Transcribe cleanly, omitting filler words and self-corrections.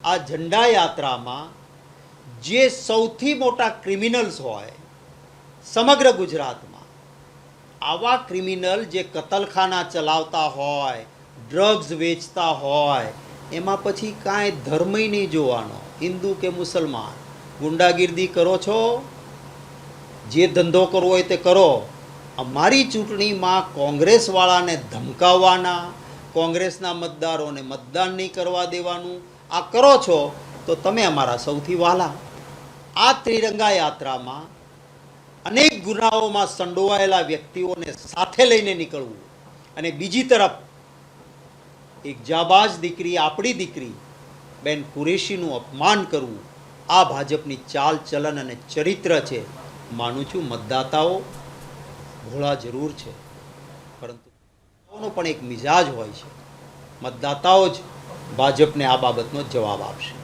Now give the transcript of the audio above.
આ ઝંડા યાત્રામાં જે સૌથી મોટા ક્રિમિનલ્સ હોય સમગ્ર ગુજરાતમાં, આવા ક્રિમિનલ જે કતલખાના ચલાવતા હોય, ડ્રગ્સ વેચતા હોય, એમાં પછી કાંઈ ધર્મય નહીં જોવાનો, હિન્દુ કે મુસલમાન. ગુંડાગીર્દી કરો છો, જે ધંધો કરવો હોય તે કરો. અમારી ચૂંટણીમાં કોંગ્રેસવાળાને ધમકાવવાના, કોંગ્રેસના મતદારોને મતદાન નહીં કરવા દેવાનું આ કરો છો તો તમે અમારા સૌથી વહાલા. આ ત્રિરંગા યાત્રામાં અનેક ગુનાઓમાં સંડોવાયેલા વ્યક્તિઓને સાથે લઈને નીકળવું અને બીજી તરફ એક જાબાજ દીકરી, આપણી દીકરી બેન કુરેશીનું અપમાન કરવું, આ ભાજપની ચાલ ચલન અને ચરિત્ર છે. માનું છું મતદાતાઓ ભોળા જરૂર છે, પરંતુ મતદાતાઓનો પણ એક મિજાજ હોય છે. મતદાતાઓ જ ભાજપને આ બાબતનો જવાબ આપશે.